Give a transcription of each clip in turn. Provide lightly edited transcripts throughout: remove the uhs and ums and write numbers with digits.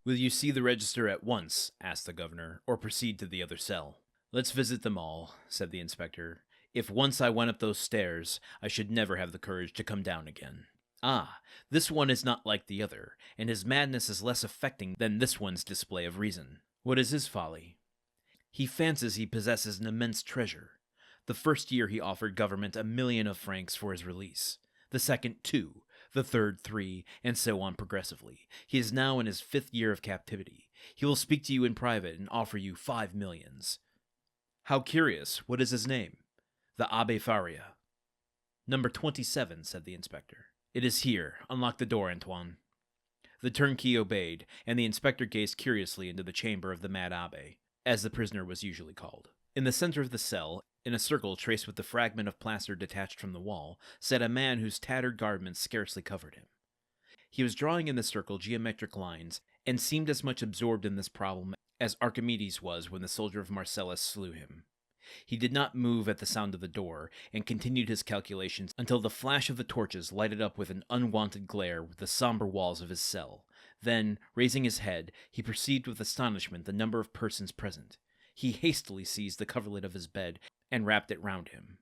"Will you see the register at once?" asked the governor, "or proceed to the other cell?" "Let's visit them all," said the inspector. "If once I went up those stairs, I should never have the courage to come down again. Ah, this one is not like the other, and his madness is less affecting than this one's display of reason. What is his folly? He fancies he possesses an immense treasure. The first year he offered government 1,000,000 of francs for his release, the second 2, the third 3, and so on progressively. He is now in his 5th year of captivity. He will speak to you in private and offer you 5,000,000. How curious. What is his name? The Abbé Faria. Number 27, said the inspector. It is here. Unlock the door, Antoine. The turnkey obeyed, and the inspector gazed curiously into the chamber of the mad abbé, as the prisoner was usually called. In the center of the cell, in a circle traced with the fragment of plaster detached from the wall, sat a man whose tattered garments scarcely covered him. He was drawing in the circle geometric lines, and seemed as much absorbed in this problem as Archimedes was when the soldier of Marcellus slew him. He did not move at the sound of the door, and continued his calculations until the flash of the torches lighted up with an unwonted glare the somber walls of his cell. Then, raising his head, he perceived with astonishment the number of persons present. He hastily seized the coverlid of his bed and wrapped it round him.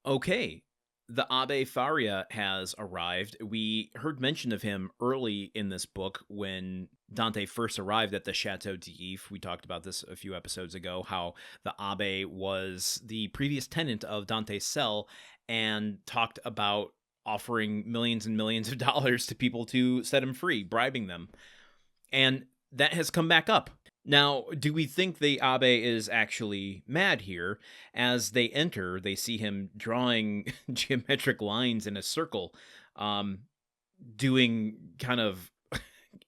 Okay, the Abbé Faria has arrived. We heard mention of him early in this book when Dante first arrived at the Chateau d'If. We talked about this a few episodes ago, how the Abbé was the previous tenant of Dante's cell and talked about offering millions and millions of dollars to people to set him free, bribing them. And that has come back up. Now, do we think the Abbé is actually mad here? As they enter, they see him drawing geometric lines in a circle, doing kind of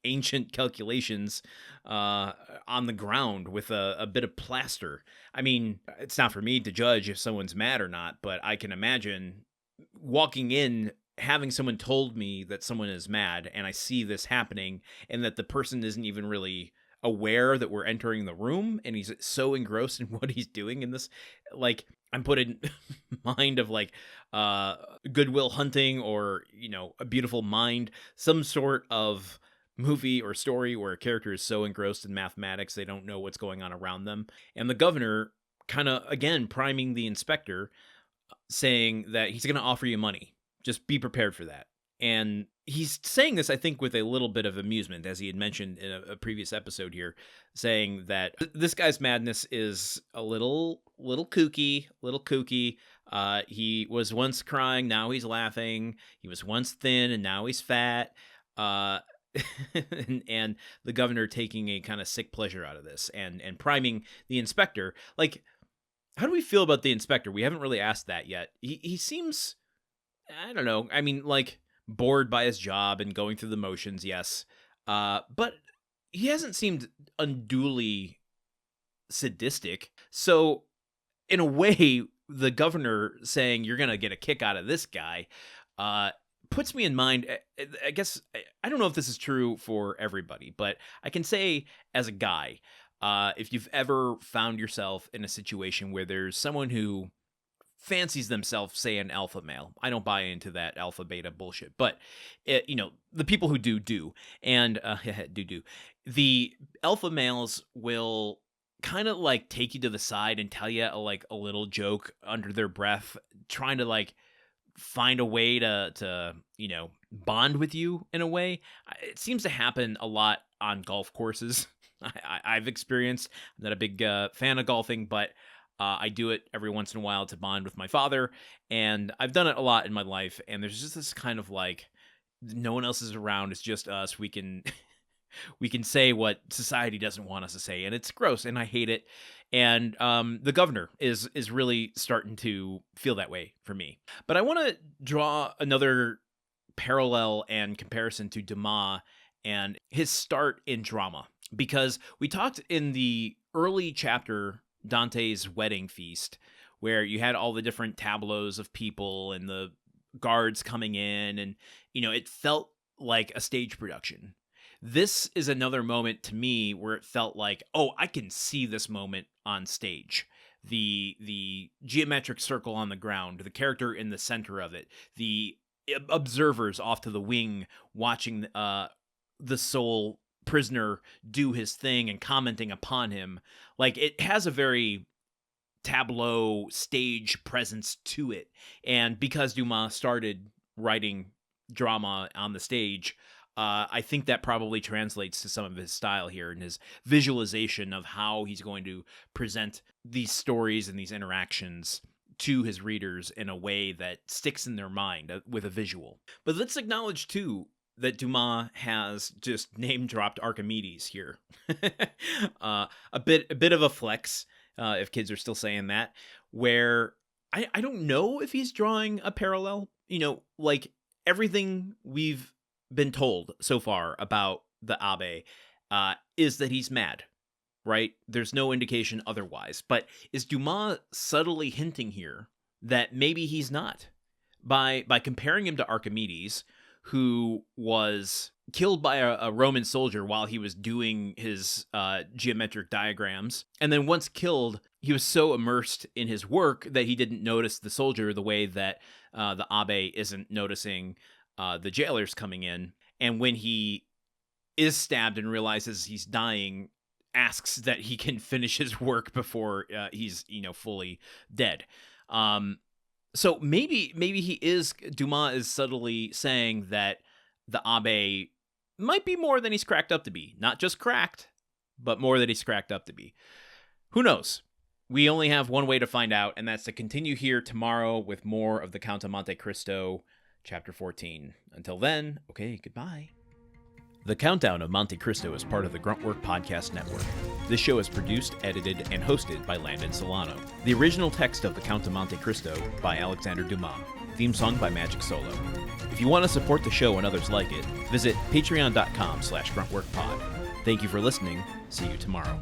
ancient calculations on the ground with a bit of plaster. I mean, it's not for me to judge if someone's mad or not, but I can imagine walking in, having someone told me that someone is mad, and I see this happening, and that the person isn't even really aware that we're entering the room, and he's so engrossed in what he's doing in this. Like, I'm put in mind of like Good Will Hunting, or A Beautiful Mind, some sort of movie or story where a character is so engrossed in mathematics they don't know what's going on around them. And the governor kind of, again, priming the inspector, saying that he's going to offer you money. Just be prepared for that. And he's saying this, I think, with a little bit of amusement, as he had mentioned in a previous episode here, saying that this guy's madness is a little kooky. He was once crying, now he's laughing. He was once thin, and now he's fat. And the governor taking a kind of sick pleasure out of this, and priming the inspector. Like, how do we feel about the inspector? We haven't really asked that yet. He seems, I don't know, I mean, like, bored by his job and going through the motions, yes. But he hasn't seemed unduly sadistic. So, in a way, the governor saying you're going to get a kick out of this guy puts me in mind, I guess, I don't know if this is true for everybody, but I can say as a guy, if you've ever found yourself in a situation where there's someone who fancies themselves, say, an alpha male. I don't buy into that alpha beta bullshit, but the people who do, and do. The alpha males will kind of like take you to the side and tell you a little joke under their breath, trying to like find a way to bond with you in a way. It seems to happen a lot on golf courses. I've experienced. I'm not a big fan of golfing, but I do it every once in a while to bond with my father, and I've done it a lot in my life, and there's just this kind of like, no one else is around, it's just us, we can say what society doesn't want us to say, and it's gross, and I hate it, and the governor is really starting to feel that way for me. But I want to draw another parallel and comparison to Dumas and his start in drama, because we talked in the early chapter, Dante's Wedding Feast, where you had all the different tableaus of people and the guards coming in, and it felt like a stage production. This is another moment to me where it felt like, oh, I can see this moment on stage. The geometric circle on the ground, the character in the center of it, the observers off to the wing watching the sole prisoner do his thing and commenting upon him. Like, it has a very tableau stage presence to it. And because Dumas started writing drama on the stage, I think that probably translates to some of his style here and his visualization of how he's going to present these stories and these interactions to his readers in a way that sticks in their mind with a visual. But let's acknowledge, too, that Dumas has just name-dropped Archimedes here. A bit of a flex, if kids are still saying that, where I don't know if he's drawing a parallel. Like, everything we've been told so far about the Abbé is that he's mad, right? There's no indication otherwise. But is Dumas subtly hinting here that maybe he's not? By comparing him to Archimedes, who was killed by a Roman soldier while he was doing his geometric diagrams. And then once killed, he was so immersed in his work that he didn't notice the soldier the way that the Abbé isn't noticing the jailers coming in. And when he is stabbed and realizes he's dying, asks that he can finish his work before he's fully dead. So maybe Dumas is subtly saying that the Abbé might be more than he's cracked up to be. Not just cracked, but more than he's cracked up to be. Who knows? We only have one way to find out, and that's to continue here tomorrow with more of the Count of Monte Cristo, Chapter 14. Until then, okay, goodbye. The Countdown of Monte Cristo is part of the Gruntwork Podcast Network. This show is produced, edited, and hosted by Landon Solano. The original text of The Count of Monte Cristo by Alexander Dumas. Theme song by Magic Solo. If you want to support the show and others like it, visit patreon.com/gruntworkpod. Thank you for listening. See you tomorrow.